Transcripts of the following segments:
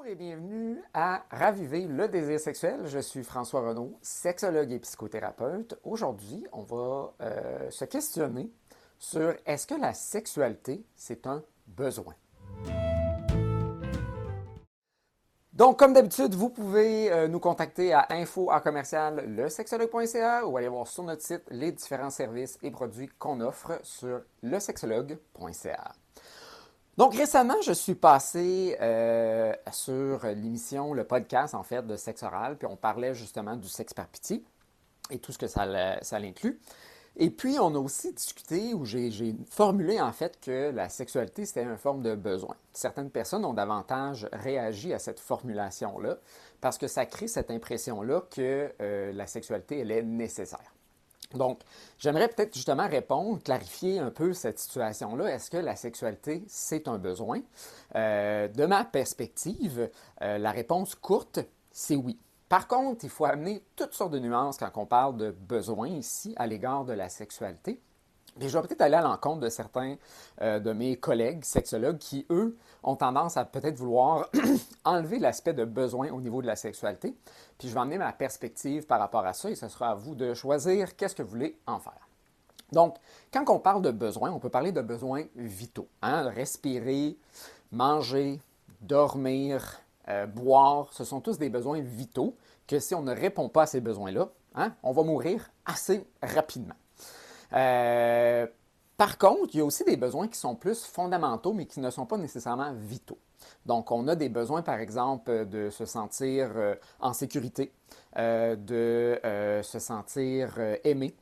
Bonjour et bienvenue à Raviver le désir sexuel. Je suis François Renaud, sexologue et psychothérapeute. Aujourd'hui, on va se questionner sur est-ce que la sexualité, c'est un besoin? Donc, comme d'habitude, vous pouvez nous contacter à info@lesexologue.ca ou aller voir sur notre site les différents services et produits qu'on offre sur lesexologue.ca. Donc récemment, je suis passé sur l'émission, le podcast en fait de Sexe Oral, puis on parlait justement du sexe par pitié et tout ce que ça l'inclut. Et puis on a aussi discuté où j'ai formulé en fait que la sexualité c'était une forme de besoin. Certaines personnes ont davantage réagi à cette formulation-là parce que ça crée cette impression-là que la sexualité elle est nécessaire. Donc, j'aimerais peut-être justement répondre, clarifier un peu cette situation-là. Est-ce que la sexualité, c'est un besoin? De ma perspective, la réponse courte, c'est oui. Par contre, il faut amener toutes sortes de nuances quand on parle de besoin ici à l'égard de la sexualité. Et je vais peut-être aller à l'encontre de certains de mes collègues sexologues qui, eux, ont tendance à peut-être vouloir enlever l'aspect de besoin au niveau de la sexualité. Puis je vais emmener ma perspective par rapport à ça et ce sera à vous de choisir qu'est-ce que vous voulez en faire. Donc, quand on parle de besoins, on peut parler de besoins vitaux. Hein? Respirer, manger, dormir, boire, ce sont tous des besoins vitaux que si on ne répond pas à ces besoins-là, hein, on va mourir assez rapidement. Euh, Par contre, il y a aussi des besoins qui sont plus fondamentaux, mais qui ne sont pas nécessairement vitaux. Donc, on a des besoins, par exemple, de se sentir en sécurité, de se sentir aimé,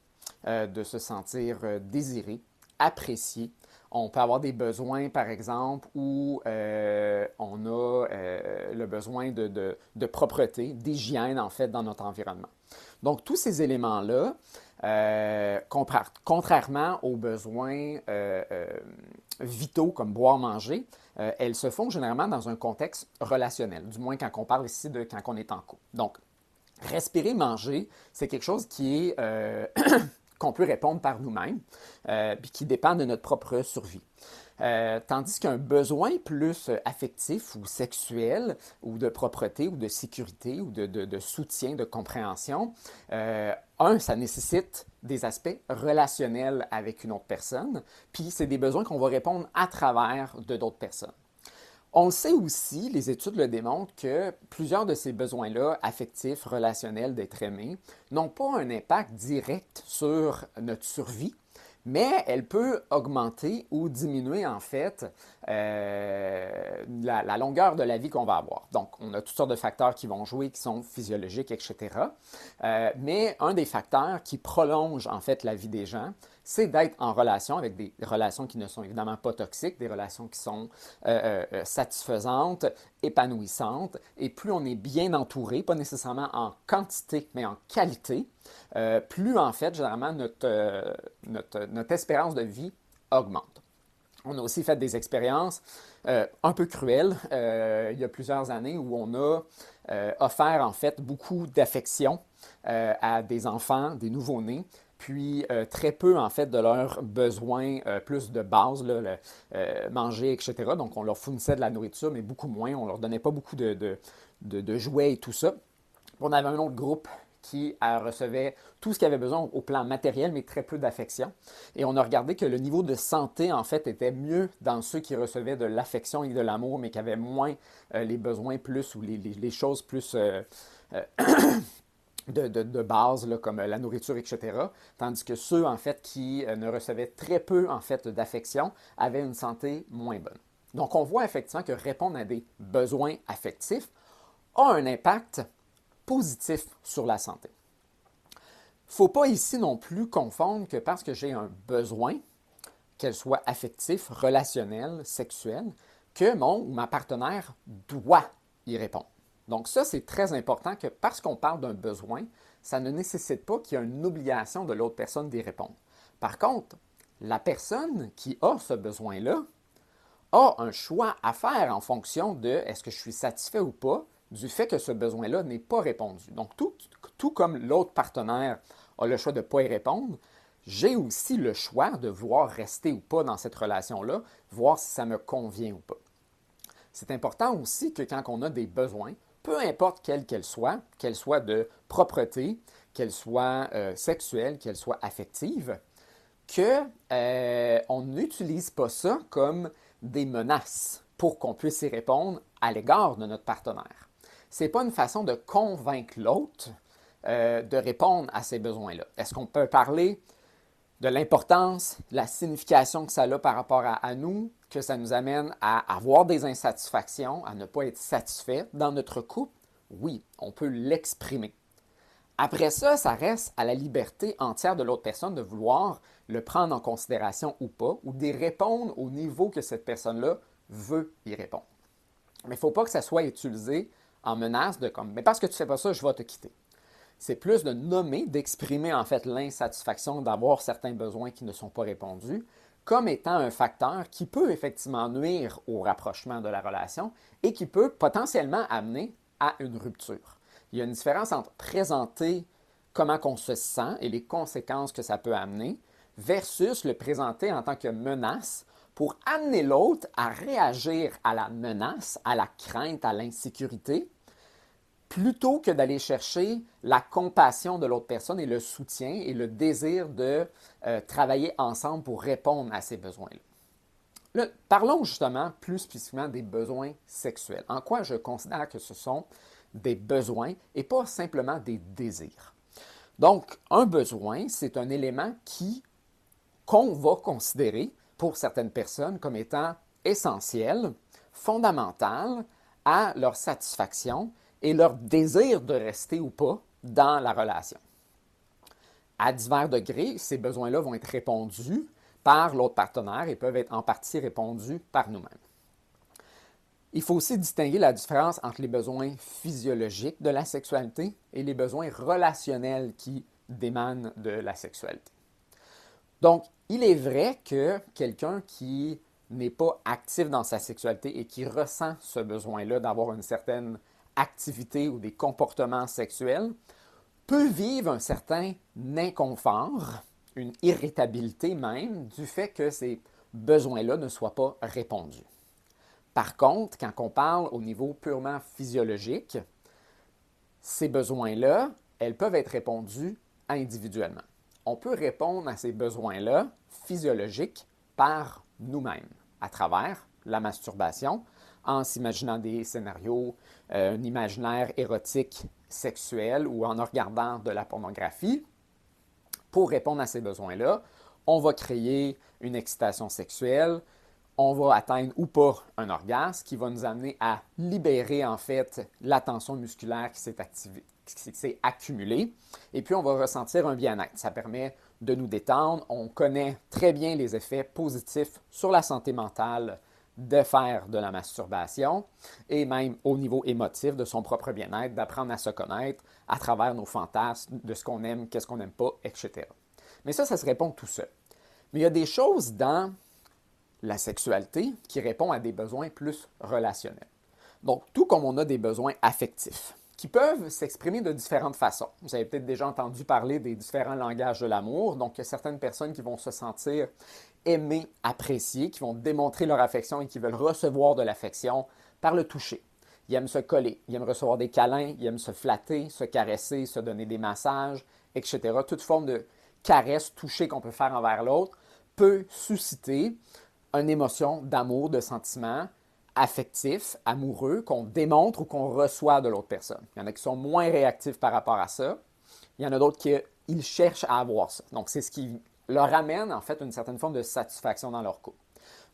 de se sentir désiré, apprécié. On peut avoir des besoins, par exemple, où on a le besoin de propreté, d'hygiène, en fait, dans notre environnement. Donc, tous ces éléments-là, contrairement aux besoins vitaux comme boire, manger, elles se font généralement dans un contexte relationnel, du moins quand on parle ici de quand on est en couple. Donc, respirer, manger, c'est quelque chose qui est qu'on peut répondre par nous-mêmes, puis qui dépend de notre propre survie. Tandis qu'un besoin plus affectif ou sexuel, ou de propreté, ou de sécurité, ou de soutien, de compréhension, ça nécessite des aspects relationnels avec une autre personne, puis c'est des besoins qu'on va répondre à travers de d'autres personnes. On le sait aussi, les études le démontrent, que plusieurs de ces besoins-là, affectifs, relationnels, d'être aimé, n'ont pas un impact direct sur notre survie, mais elle peut augmenter ou diminuer en fait la longueur de la vie qu'on va avoir. Donc, on a toutes sortes de facteurs qui vont jouer, qui sont physiologiques, etc. Mais un des facteurs qui prolonge en fait la vie des gens, c'est d'être en relation avec des relations qui ne sont évidemment pas toxiques, des relations qui sont satisfaisantes, épanouissantes. Et plus on est bien entouré, pas nécessairement en quantité, mais en qualité, plus en fait, généralement, notre espérance de vie augmente. On a aussi fait des expériences un peu cruelles il y a plusieurs années où on a offert en fait beaucoup d'affection à des enfants, des nouveau-nés, puis très peu en fait de leurs besoins plus de base, là, manger, etc. Donc on leur fournissait de la nourriture, mais beaucoup moins. On leur donnait pas beaucoup de jouets et tout ça. On avait un autre groupe qui recevait tout ce qu'il avait besoin au plan matériel, mais très peu d'affection. Et on a regardé que le niveau de santé, en fait, était mieux dans ceux qui recevaient de l'affection et de l'amour, mais qui avaient moins les besoins plus ou les choses plus de base, là, comme la nourriture, etc. Tandis que ceux, en fait, qui ne recevaient très peu, en fait, d'affection, avaient une santé moins bonne. Donc, on voit effectivement que répondre à des besoins affectifs a un impact positif sur la santé. Il ne faut pas ici non plus confondre que parce que j'ai un besoin, qu'elle soit affectif, relationnel, sexuel, que mon ou ma partenaire doit y répondre. Donc ça, c'est très important que parce qu'on parle d'un besoin, ça ne nécessite pas qu'il y ait une obligation de l'autre personne d'y répondre. Par contre, la personne qui a ce besoin-là a un choix à faire en fonction de est-ce que je suis satisfait ou pas du fait que ce besoin-là n'est pas répondu. Donc, tout comme l'autre partenaire a le choix de ne pas y répondre, j'ai aussi le choix de vouloir rester ou pas dans cette relation-là, voir si ça me convient ou pas. c'est important aussi que quand on a des besoins, peu importe qu'elles soient de propreté, qu'elles soient sexuelles, qu'elles soient affectives, qu'on n'utilise pas ça comme des menaces pour qu'on puisse y répondre à l'égard de notre partenaire. Ce n'est pas une façon de convaincre l'autre de répondre à ces besoins-là. Est-ce qu'on peut parler de l'importance, de la signification que ça a par rapport à nous, que ça nous amène à avoir des insatisfactions, à ne pas être satisfait dans notre couple? Oui, on peut l'exprimer. Après ça, ça reste à la liberté entière de l'autre personne de vouloir le prendre en considération ou pas, ou d'y répondre au niveau que cette personne-là veut y répondre. Mais il ne faut pas que ça soit utilisé en menace de comme « mais parce que tu ne fais pas ça, je vais te quitter ». C'est plus de nommer, d'exprimer en fait l'insatisfaction d'avoir certains besoins qui ne sont pas répondus comme étant un facteur qui peut effectivement nuire au rapprochement de la relation et qui peut potentiellement amener à une rupture. Il y a une différence entre présenter comment on se sent et les conséquences que ça peut amener versus le présenter en tant que menace pour amener l'autre à réagir à la menace, à la crainte, à l'insécurité, plutôt que d'aller chercher la compassion de l'autre personne et le soutien et le désir de travailler ensemble pour répondre à ces besoins-là. Là, parlons justement plus spécifiquement des besoins sexuels. En quoi je considère que ce sont des besoins et pas simplement des désirs. Donc, un besoin, c'est un élément qu'on va considérer pour certaines personnes comme étant essentiel, fondamental à leur satisfaction et leur désir de rester ou pas dans la relation. À divers degrés, ces besoins-là vont être répondus par l'autre partenaire et peuvent être en partie répondus par nous-mêmes. Il faut aussi distinguer la différence entre les besoins physiologiques de la sexualité et les besoins relationnels qui d'émanent de la sexualité. Donc, il est vrai que quelqu'un qui n'est pas actif dans sa sexualité et qui ressent ce besoin-là d'avoir une certaine activité ou des comportements sexuels peut vivre un certain inconfort, une irritabilité même, du fait que ces besoins-là ne soient pas répondus. Par contre, quand on parle au niveau purement physiologique, ces besoins-là, elles peuvent être répondus individuellement. On peut répondre à ces besoins-là physiologiques par nous-mêmes, à travers la masturbation, en s'imaginant des scénarios, un imaginaire érotique sexuel ou en regardant de la pornographie. Pour répondre à ces besoins-là, on va créer une excitation sexuelle, on va atteindre ou pas un orgasme qui va nous amener à libérer en fait la tension musculaire qui s'est accumulée et puis on va ressentir un bien-être. Ça permet de nous détendre. On connaît très bien les effets positifs sur la santé mentale de faire de la masturbation et même au niveau émotif de son propre bien-être, d'apprendre à se connaître à travers nos fantasmes, de ce qu'on aime, qu'est-ce qu'on n'aime pas, etc. Mais ça se répond tout seul. Mais il y a des choses dans la sexualité qui répond à des besoins plus relationnels. Donc, tout comme on a des besoins affectifs qui peuvent s'exprimer de différentes façons. Vous avez peut-être déjà entendu parler des différents langages de l'amour. Donc, il y a certaines personnes qui vont se sentir aimées, appréciées, qui vont démontrer leur affection et qui veulent recevoir de l'affection par le toucher. Ils aiment se coller, ils aiment recevoir des câlins, ils aiment se flatter, se caresser, se donner des massages, etc. Toute forme de caresse, toucher qu'on peut faire envers l'autre peut susciter une émotion d'amour, de sentiment affectif, amoureux, qu'on démontre ou qu'on reçoit de l'autre personne. Il y en a qui sont moins réactifs par rapport à ça. Il y en a d'autres qui ils cherchent à avoir ça. Donc, c'est ce qui leur amène en fait une certaine forme de satisfaction dans leur couple.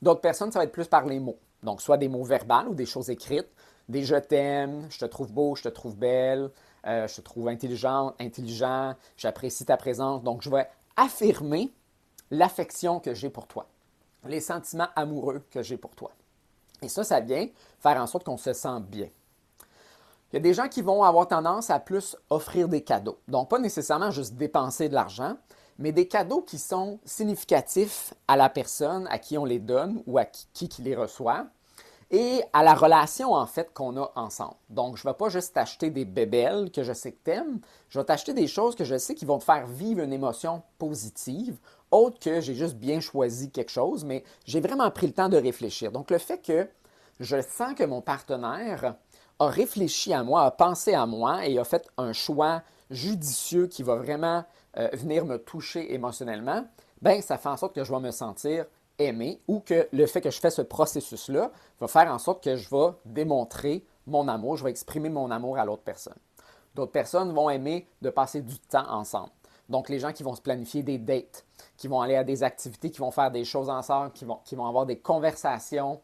D'autres personnes, ça va être plus par les mots. Donc, soit des mots verbaux ou des choses écrites. Des je t'aime, je te trouve beau, je te trouve belle, je te trouve intelligente, intelligent, j'apprécie ta présence. Donc, je vais affirmer l'affection que j'ai pour toi, les sentiments amoureux que j'ai pour toi. Et ça vient faire en sorte qu'on se sent bien. Il y a des gens qui vont avoir tendance à plus offrir des cadeaux. Donc, pas nécessairement juste dépenser de l'argent, mais des cadeaux qui sont significatifs à la personne à qui on les donne ou à qui les reçoit et à la relation, en fait, qu'on a ensemble. Donc, je ne vais pas juste t'acheter des bébelles que je sais que tu aimes, je vais t'acheter des choses que je sais qui vont te faire vivre une émotion positive, autre que j'ai juste bien choisi quelque chose, mais j'ai vraiment pris le temps de réfléchir. Donc, le fait que je sens que mon partenaire a réfléchi à moi, a pensé à moi et a fait un choix judicieux qui va vraiment venir me toucher émotionnellement, ben ça fait en sorte que je vais me sentir aimé ou que le fait que je fais ce processus-là va faire en sorte que je vais démontrer mon amour, je vais exprimer mon amour à l'autre personne. D'autres personnes vont aimer de passer du temps ensemble. Donc, les gens qui vont se planifier des dates, qui vont aller à des activités, qui vont faire des choses ensemble, qui vont avoir des conversations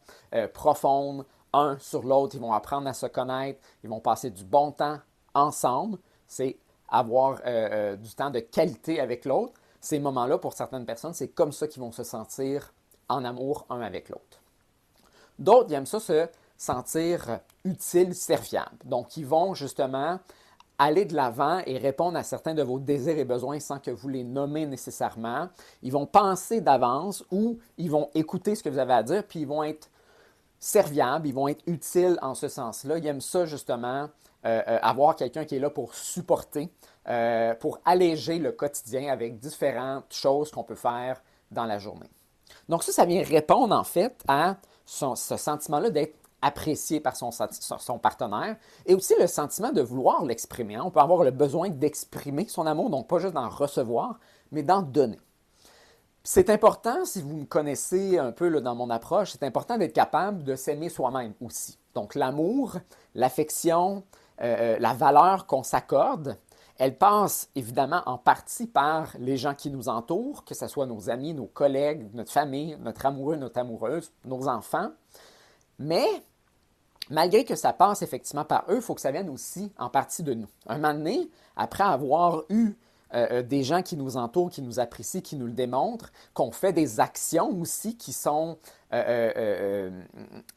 profondes, un sur l'autre, ils vont apprendre à se connaître, ils vont passer du bon temps ensemble. C'est avoir du temps de qualité avec l'autre. Ces moments-là, pour certaines personnes, c'est comme ça qu'ils vont se sentir en amour un avec l'autre. D'autres, ils aiment ça se sentir utile, serviable. Donc, ils vont justement aller de l'avant et répondre à certains de vos désirs et besoins sans que vous les nommez nécessairement. Ils vont penser d'avance ou ils vont écouter ce que vous avez à dire, puis ils vont être serviables, ils vont être utiles en ce sens-là. Ils aiment ça justement, avoir quelqu'un qui est là pour supporter, pour alléger le quotidien avec différentes choses qu'on peut faire dans la journée. Donc ça vient répondre en fait à ce sentiment-là d'être apprécié par son partenaire et aussi le sentiment de vouloir l'exprimer. On peut avoir le besoin d'exprimer son amour, donc pas juste d'en recevoir, mais d'en donner. C'est important, si vous me connaissez un peu là, dans mon approche, c'est important d'être capable de s'aimer soi-même aussi. Donc l'amour, l'affection, la valeur qu'on s'accorde, elle passe évidemment en partie par les gens qui nous entourent, que ce soit nos amis, nos collègues, notre famille, notre amoureux, notre amoureuse, nos enfants. Mais malgré que ça passe effectivement par eux, il faut que ça vienne aussi en partie de nous. Un moment donné, après avoir eu des gens qui nous entourent, qui nous apprécient, qui nous le démontrent, qu'on fait des actions aussi qui sont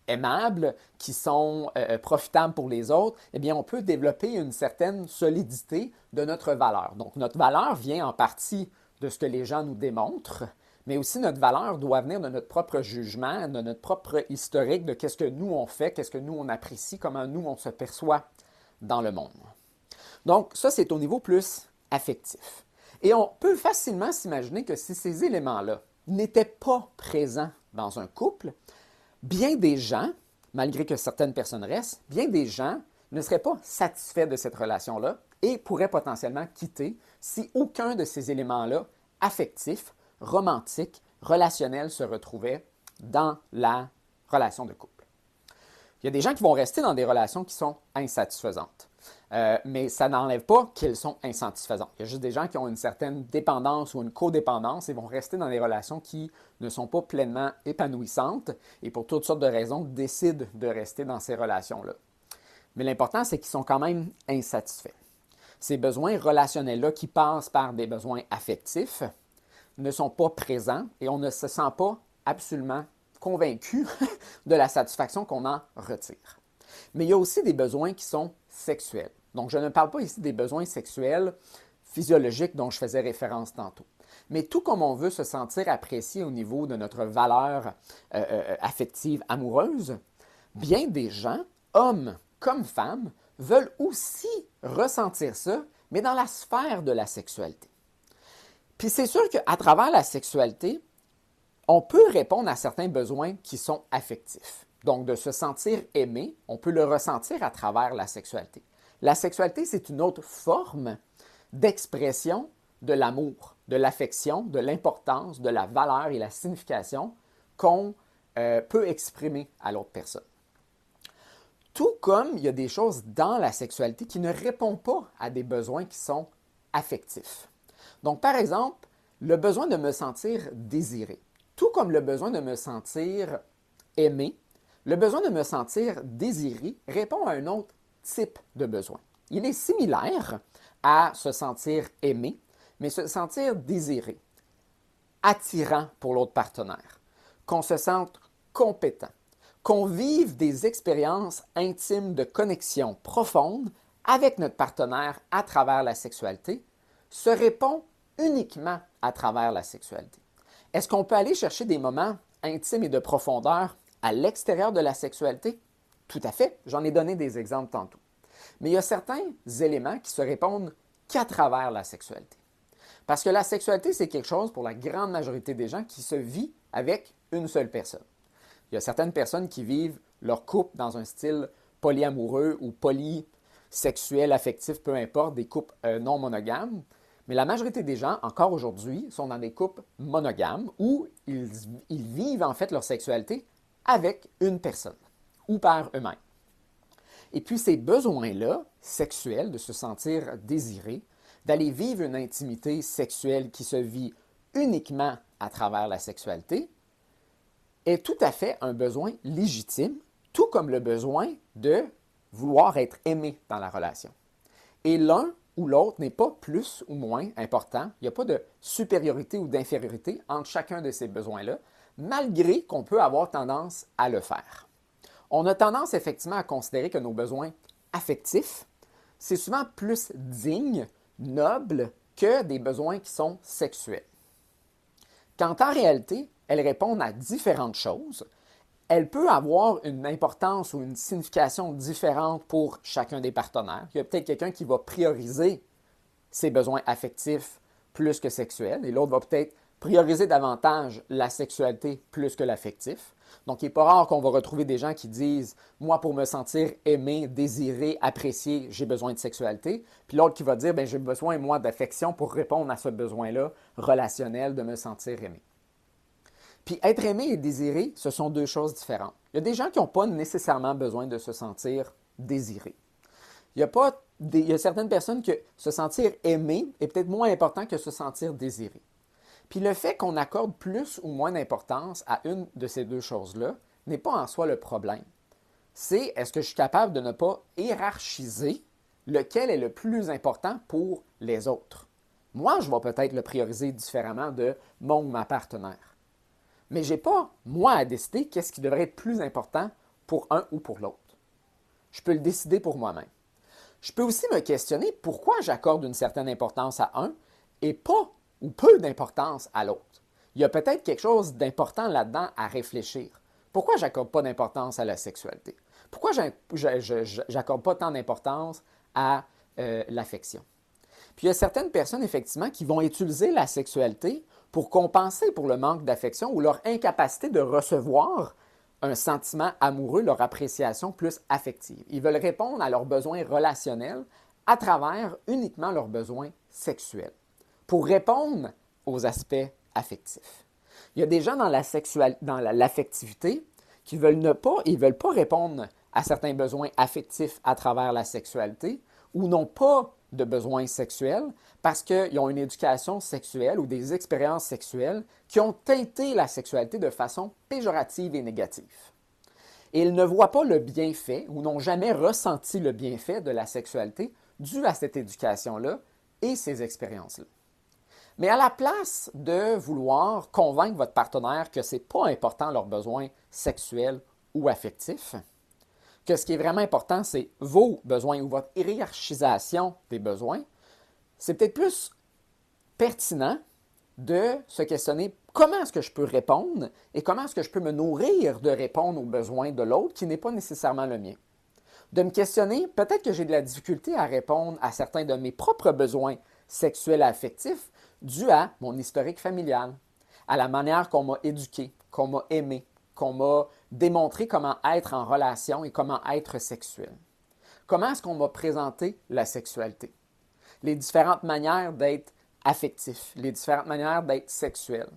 aimables, qui sont profitables pour les autres, eh bien, on peut développer une certaine solidité de notre valeur. Donc, notre valeur vient en partie de ce que les gens nous démontrent, mais aussi notre valeur doit venir de notre propre jugement, de notre propre historique, de qu'est-ce que nous on fait, qu'est-ce que nous on apprécie, comment nous on se perçoit dans le monde. Donc, ça, c'est au niveau plus affectif. Et on peut facilement s'imaginer que si ces éléments-là n'étaient pas présents dans un couple, bien des gens, malgré que certaines personnes restent, bien des gens ne seraient pas satisfaits de cette relation-là et pourraient potentiellement quitter si aucun de ces éléments-là affectifs, romantiques, relationnels se retrouvait dans la relation de couple. Il y a des gens qui vont rester dans des relations qui sont insatisfaisantes. Mais ça n'enlève pas qu'elles sont insatisfaisantes. Il y a juste des gens qui ont une certaine dépendance ou une codépendance et vont rester dans des relations qui ne sont pas pleinement épanouissantes et pour toutes sortes de raisons décident de rester dans ces relations-là. Mais l'important, c'est qu'ils sont quand même insatisfaits. Ces besoins relationnels-là qui passent par des besoins affectifs ne sont pas présents et on ne se sent pas absolument convaincu de la satisfaction qu'on en retire. Mais il y a aussi des besoins qui sont sexuels. Donc, je ne parle pas ici des besoins sexuels physiologiques dont je faisais référence tantôt. Mais tout comme on veut se sentir apprécié au niveau de notre valeur affective amoureuse, bien des gens, hommes comme femmes, veulent aussi ressentir ça, mais dans la sphère de la sexualité. Puis c'est sûr qu'à travers la sexualité, on peut répondre à certains besoins qui sont affectifs. Donc, de se sentir aimé, on peut le ressentir à travers la sexualité. La sexualité, c'est une autre forme d'expression de l'amour, de l'affection, de l'importance, de la valeur et la signification qu'on peut exprimer à l'autre personne. Tout comme il y a des choses dans la sexualité qui ne répondent pas à des besoins qui sont affectifs. Donc, par exemple, le besoin de me sentir désiré, tout comme le besoin de me sentir aimé, le besoin de me sentir désiré répond à un autre type de besoin. Il est similaire à se sentir aimé, mais se sentir désiré, attirant pour l'autre partenaire, qu'on se sente compétent, qu'on vive des expériences intimes de connexion profonde avec notre partenaire à travers la sexualité, se répond uniquement à travers la sexualité. Est-ce qu'on peut aller chercher des moments intimes et de profondeur à l'extérieur de la sexualité? Tout à fait, j'en ai donné des exemples tantôt. Mais il y a certains éléments qui se répondent qu'à travers la sexualité. Parce que la sexualité, c'est quelque chose pour la grande majorité des gens qui se vit avec une seule personne. Il y a certaines personnes qui vivent leur couple dans un style polyamoureux ou polysexuel, affectif, peu importe, des couples non monogames. Mais la majorité des gens, encore aujourd'hui, sont dans des couples monogames où ils vivent en fait leur sexualité avec une personne ou par eux-mêmes. Et puis ces besoins-là, sexuels, de se sentir désiré, d'aller vivre une intimité sexuelle qui se vit uniquement à travers la sexualité, est tout à fait un besoin légitime, tout comme le besoin de vouloir être aimé dans la relation. Et l'un ou l'autre n'est pas plus ou moins important. Il n'y a pas de supériorité ou d'infériorité entre chacun de ces besoins-là, malgré qu'on peut avoir tendance à le faire. On a tendance effectivement à considérer que nos besoins affectifs, c'est souvent plus digne, noble que des besoins qui sont sexuels. Quand en réalité, elles répondent à différentes choses, elle peut avoir une importance ou une signification différente pour chacun des partenaires. Il y a peut-être quelqu'un qui va prioriser ses besoins affectifs plus que sexuels et l'autre va peut-être prioriser davantage la sexualité plus que l'affectif. Donc, il n'est pas rare qu'on va retrouver des gens qui disent « Moi, pour me sentir aimé, désiré, apprécié, j'ai besoin de sexualité. » Puis l'autre qui va dire « J'ai besoin, moi, d'affection pour répondre à ce besoin-là relationnel de me sentir aimé. » Puis être aimé et désiré, ce sont deux choses différentes. Il y a des gens qui n'ont pas nécessairement besoin de se sentir désirés. Il y a certaines personnes que se sentir aimé est peut-être moins important que se sentir désiré. Puis le fait qu'on accorde plus ou moins d'importance à une de ces deux choses-là n'est pas en soi le problème. C'est est-ce que je suis capable de ne pas hiérarchiser lequel est le plus important pour les autres. Moi, je vais peut-être le prioriser différemment de mon ou ma partenaire. Mais je n'ai pas, moi, à décider qu'est-ce qui devrait être plus important pour un ou pour l'autre. Je peux le décider pour moi-même. Je peux aussi me questionner pourquoi j'accorde une certaine importance à un et pas ou peu d'importance à l'autre. Il y a peut-être quelque chose d'important là-dedans à réfléchir. Pourquoi je n'accorde pas d'importance à la sexualité? Pourquoi je n'accorde pas tant d'importance à l'affection? Puis il y a certaines personnes, effectivement, qui vont utiliser la sexualité pour compenser pour le manque d'affection ou leur incapacité de recevoir un sentiment amoureux, leur appréciation plus affective. Ils veulent répondre à leurs besoins relationnels à travers uniquement leurs besoins sexuels, pour répondre aux aspects affectifs. Il y a des gens dans l'affectivité qui veulent pas répondre à certains besoins affectifs à travers la sexualité ou n'ont pas de besoins sexuels parce qu'ils ont une éducation sexuelle ou des expériences sexuelles qui ont teinté la sexualité de façon péjorative et négative. Et ils ne voient pas le bienfait ou n'ont jamais ressenti le bienfait de la sexualité dû à cette éducation-là et ces expériences-là. Mais à la place de vouloir convaincre votre partenaire que ce n'est pas important leurs besoins sexuels ou affectifs, que ce qui est vraiment important, c'est vos besoins ou votre hiérarchisation des besoins, c'est peut-être plus pertinent de se questionner comment est-ce que je peux répondre et comment est-ce que je peux me nourrir de répondre aux besoins de l'autre qui n'est pas nécessairement le mien. De me questionner, peut-être que j'ai de la difficulté à répondre à certains de mes propres besoins sexuels et affectifs dû à mon historique familial, à la manière qu'on m'a éduqué, qu'on m'a aimé, qu'on m'a démontré comment être en relation et comment être sexuel. Comment est-ce qu'on m'a présenté la sexualité? Les différentes manières d'être affectif, les différentes manières d'être sexuel.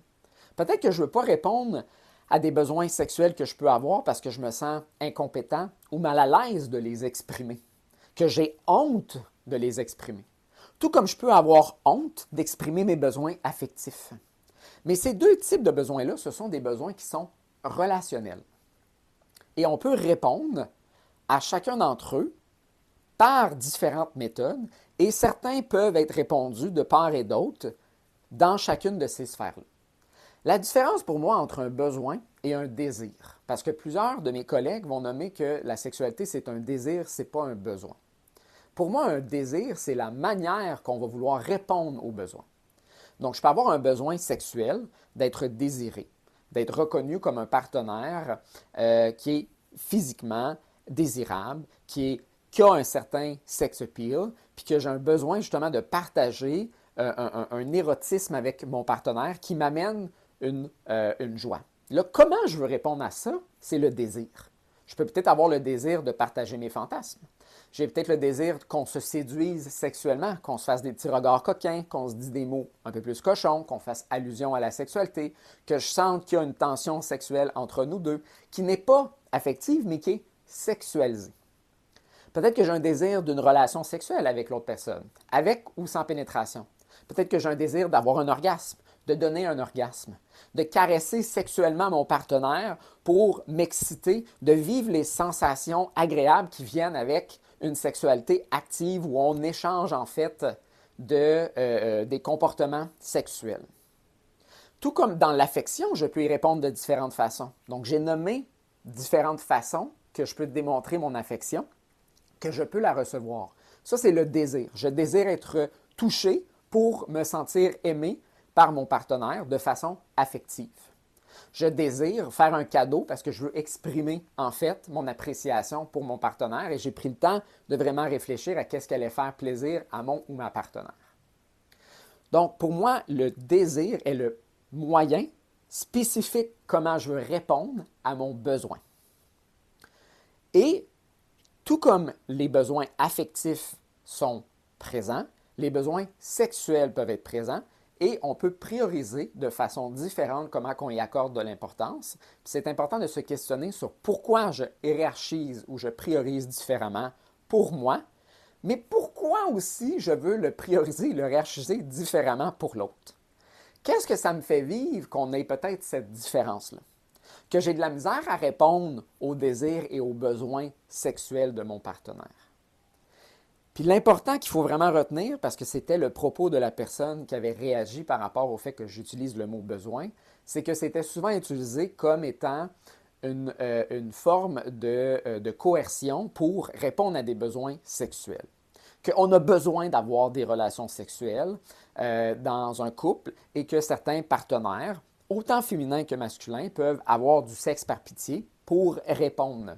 Peut-être que je ne veux pas répondre à des besoins sexuels que je peux avoir parce que je me sens incompétent ou mal à l'aise de les exprimer, que j'ai honte de les exprimer. Tout comme je peux avoir honte d'exprimer mes besoins affectifs. Mais ces deux types de besoins-là, ce sont des besoins qui sont relationnels. Et on peut répondre à chacun d'entre eux par différentes méthodes et certains peuvent être répondus de part et d'autre dans chacune de ces sphères-là. La différence pour moi entre un besoin et un désir, parce que plusieurs de mes collègues vont nommer que la sexualité c'est un désir, c'est pas un besoin. Pour moi, un désir, c'est la manière qu'on va vouloir répondre aux besoins. Donc, je peux avoir un besoin sexuel d'être désiré, d'être reconnu comme un partenaire qui est physiquement désirable, qui a un certain sex appeal, puis que j'ai un besoin justement de partager un érotisme avec mon partenaire qui m'amène une joie. Là, comment je veux répondre à ça? C'est le désir. Je peux peut-être avoir le désir de partager mes fantasmes. J'ai peut-être le désir qu'on se séduise sexuellement, qu'on se fasse des petits regards coquins, qu'on se dise des mots un peu plus cochons, qu'on fasse allusion à la sexualité, que je sente qu'il y a une tension sexuelle entre nous deux, qui n'est pas affective, mais qui est sexualisée. Peut-être que j'ai un désir d'une relation sexuelle avec l'autre personne, avec ou sans pénétration. Peut-être que j'ai un désir d'avoir un orgasme, de donner un orgasme, de caresser sexuellement mon partenaire pour m'exciter, de vivre les sensations agréables qui viennent avec une sexualité active où on échange en fait des comportements sexuels. Tout comme dans l'affection, je peux y répondre de différentes façons. Donc, j'ai nommé différentes façons que je peux démontrer mon affection, que je peux la recevoir. Ça, c'est le désir. Je désire être touché pour me sentir aimé par mon partenaire de façon affective. Je désire faire un cadeau parce que je veux exprimer en fait mon appréciation pour mon partenaire et j'ai pris le temps de vraiment réfléchir à qu'est-ce qui allait faire plaisir à mon ou ma partenaire. Donc, pour moi, le désir est le moyen spécifique comment je veux répondre à mon besoin. Et tout comme les besoins affectifs sont présents, les besoins sexuels peuvent être présents et on peut prioriser de façon différente comment on y accorde de l'importance. C'est important de se questionner sur pourquoi je hiérarchise ou je priorise différemment pour moi, mais pourquoi aussi je veux le prioriser, le hiérarchiser différemment pour l'autre. Qu'est-ce que ça me fait vivre qu'on ait peut-être cette différence-là? Que j'ai de la misère à répondre aux désirs et aux besoins sexuels de mon partenaire. Puis l'important qu'il faut vraiment retenir, parce que c'était le propos de la personne qui avait réagi par rapport au fait que j'utilise le mot besoin, c'est que c'était souvent utilisé comme étant une forme de coercion pour répondre à des besoins sexuels. Qu'on a besoin d'avoir des relations sexuelles dans un couple et que certains partenaires, autant féminins que masculins, peuvent avoir du sexe par pitié pour répondre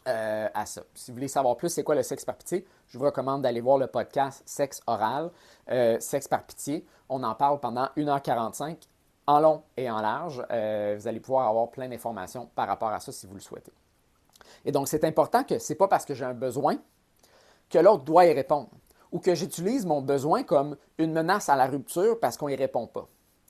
à ça. Si vous voulez savoir plus c'est quoi le sexe par pitié, je vous recommande d'aller voir le podcast Sexe oral, Sexe par pitié. On en parle pendant 1h45 en long et en large. Vous allez pouvoir avoir plein d'informations par rapport à ça si vous le souhaitez. Et donc, c'est important que ce n'est pas parce que j'ai un besoin que l'autre doit y répondre ou que j'utilise mon besoin comme une menace à la rupture parce qu'on n'y répond pas.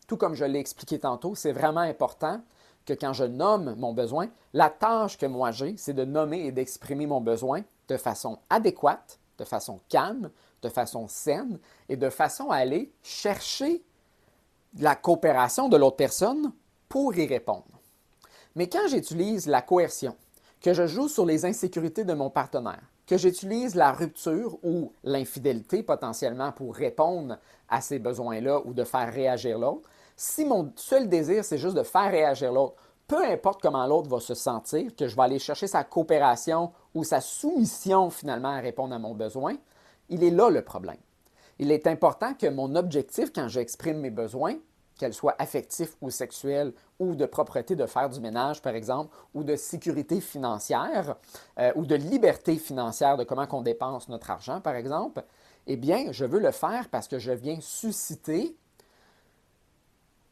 Tout comme je l'ai expliqué tantôt, c'est vraiment important que quand je nomme mon besoin, la tâche que moi j'ai, c'est de nommer et d'exprimer mon besoin de façon adéquate, de façon calme, de façon saine et de façon à aller chercher la coopération de l'autre personne pour y répondre. Mais quand j'utilise la coercion, que je joue sur les insécurités de mon partenaire, que j'utilise la rupture ou l'infidélité potentiellement pour répondre à ces besoins-là ou de faire réagir l'autre, si mon seul désir, c'est juste de faire réagir l'autre, peu importe comment l'autre va se sentir, que je vais aller chercher sa coopération ou sa soumission finalement à répondre à mon besoin, il est là le problème. Il est important que mon objectif, quand j'exprime mes besoins, qu'elles soient affectifs ou sexuels ou de propreté de faire du ménage, par exemple, ou de sécurité financière ou de liberté financière de comment on dépense notre argent, par exemple, eh bien, je veux le faire parce que je viens susciter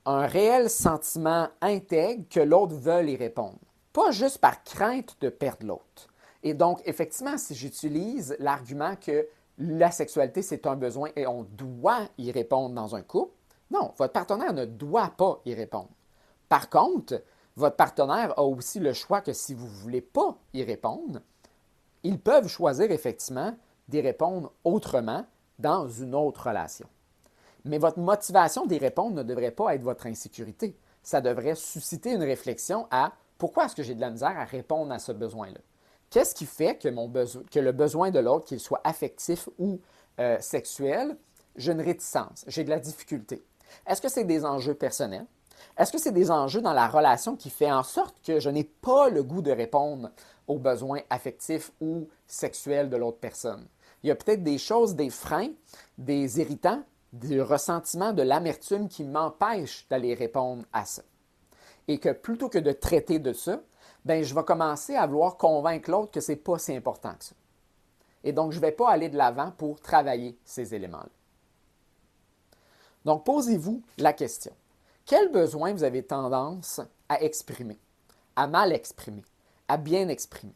un réel sentiment intègre que l'autre veut y répondre. Pas juste par crainte de perdre l'autre. Et donc, effectivement, si j'utilise l'argument que la sexualité, c'est un besoin et on doit y répondre dans un couple, non, votre partenaire ne doit pas y répondre. Par contre, votre partenaire a aussi le choix que si vous ne voulez pas y répondre, ils peuvent choisir effectivement d'y répondre autrement dans une autre relation. Mais votre motivation d'y répondre ne devrait pas être votre insécurité. Ça devrait susciter une réflexion à pourquoi est-ce que j'ai de la misère à répondre à ce besoin-là? Qu'est-ce qui fait que, que le besoin de l'autre, qu'il soit affectif ou sexuel, j'ai une réticence, j'ai de la difficulté? Est-ce que c'est des enjeux personnels? Est-ce que c'est des enjeux dans la relation qui fait en sorte que je n'ai pas le goût de répondre aux besoins affectifs ou sexuels de l'autre personne? Il y a peut-être des choses, des freins, des irritants, du ressentiment, de l'amertume qui m'empêchent d'aller répondre à ça. Et que plutôt que de traiter de ça, ben, je vais commencer à vouloir convaincre l'autre que ce n'est pas si important que ça. Et donc, je ne vais pas aller de l'avant pour travailler ces éléments-là. Donc, posez-vous la question. Quel besoin vous avez tendance à exprimer, à mal exprimer, à bien exprimer?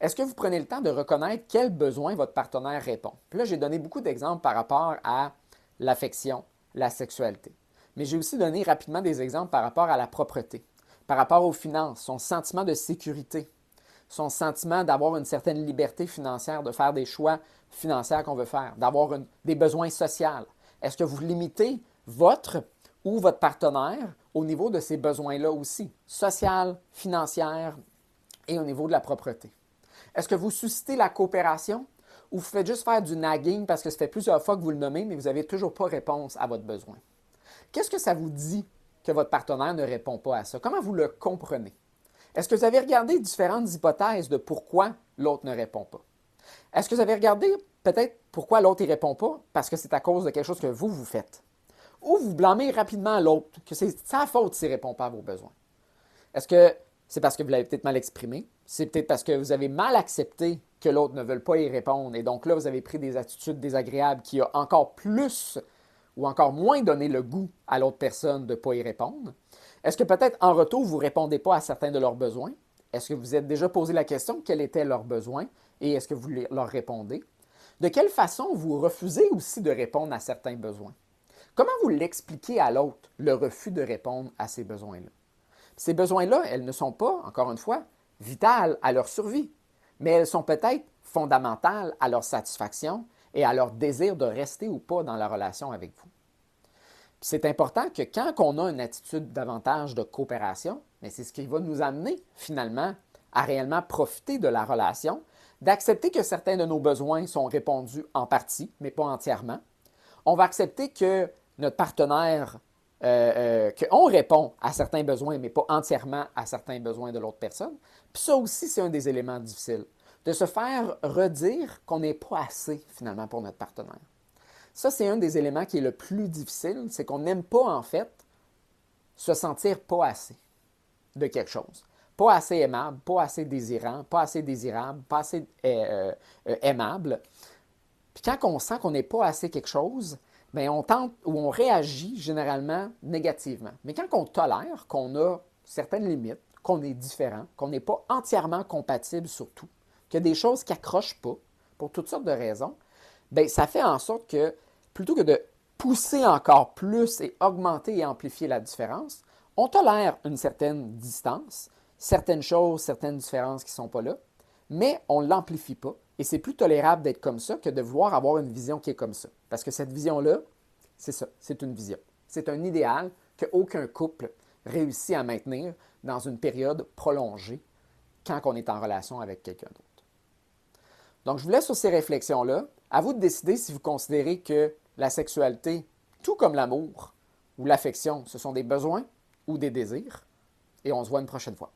Est-ce que vous prenez le temps de reconnaître quels besoins votre partenaire répond? Puis là, j'ai donné beaucoup d'exemples par rapport à l'affection, la sexualité. Mais j'ai aussi donné rapidement des exemples par rapport à la propreté, par rapport aux finances, son sentiment de sécurité, son sentiment d'avoir une certaine liberté financière, de faire des choix financiers qu'on veut faire, d'avoir des besoins sociaux. Est-ce que vous limitez votre ou votre partenaire au niveau de ces besoins-là aussi, social, financière et au niveau de la propreté? Est-ce que vous suscitez la coopération ou vous faites juste faire du nagging parce que ça fait plusieurs fois que vous le nommez, mais vous n'avez toujours pas réponse à votre besoin? Qu'est-ce que ça vous dit que votre partenaire ne répond pas à ça? Comment vous le comprenez? Est-ce que vous avez regardé différentes hypothèses de pourquoi l'autre ne répond pas? Est-ce que vous avez regardé peut-être pourquoi l'autre ne répond pas parce que c'est à cause de quelque chose que vous faites? Ou vous blâmez rapidement l'autre, que c'est sa faute s'il ne répond pas à vos besoins? Est-ce que c'est parce que vous l'avez peut-être mal exprimé? C'est peut-être parce que vous avez mal accepté que l'autre ne veuille pas y répondre et donc là, vous avez pris des attitudes désagréables qui ont encore plus ou encore moins donné le goût à l'autre personne de ne pas y répondre? Est-ce que peut-être en retour, vous ne répondez pas à certains de leurs besoins? Est-ce que vous vous êtes déjà posé la question quels étaient leurs besoins et est-ce que vous leur répondez? De quelle façon vous refusez aussi de répondre à certains besoins? Comment vous l'expliquez à l'autre, le refus de répondre à ces besoins-là? Ces besoins-là, elles ne sont pas, encore une fois, vitales à leur survie, mais elles sont peut-être fondamentales à leur satisfaction et à leur désir de rester ou pas dans la relation avec vous. C'est important que quand on a une attitude davantage de coopération, c'est ce qui va nous amener finalement à réellement profiter de la relation, d'accepter que certains de nos besoins sont répondus en partie, mais pas entièrement. On va accepter que notre partenaire, qu'on répond à certains besoins, mais pas entièrement à certains besoins de l'autre personne. Puis ça aussi, c'est un des éléments difficiles, de se faire redire qu'on n'est pas assez finalement pour notre partenaire. Ça, c'est un des éléments qui est le plus difficile, c'est qu'on n'aime pas en fait se sentir pas assez de quelque chose. Pas assez aimable, pas assez désirant, pas assez désirable, pas assez aimable. Puis quand on sent qu'on n'est pas assez quelque chose, bien, on tente ou on réagit généralement négativement. Mais quand on tolère qu'on a certaines limites, qu'on est différent, qu'on n'est pas entièrement compatible sur tout, qu'il y a des choses qui n'accrochent pas pour toutes sortes de raisons, bien, ça fait en sorte que plutôt que de pousser encore plus et augmenter et amplifier la différence, on tolère une certaine distance, certaines choses, certaines différences qui ne sont pas là, mais on ne l'amplifie pas. Et c'est plus tolérable d'être comme ça que de vouloir avoir une vision qui est comme ça. Parce que cette vision-là, c'est ça, c'est une vision. C'est un idéal qu'aucun couple réussit à maintenir dans une période prolongée quand on est en relation avec quelqu'un d'autre. Donc, je vous laisse sur ces réflexions-là. À vous de décider si vous considérez que la sexualité, tout comme l'amour ou l'affection, ce sont des besoins ou des désirs. Et on se voit une prochaine fois.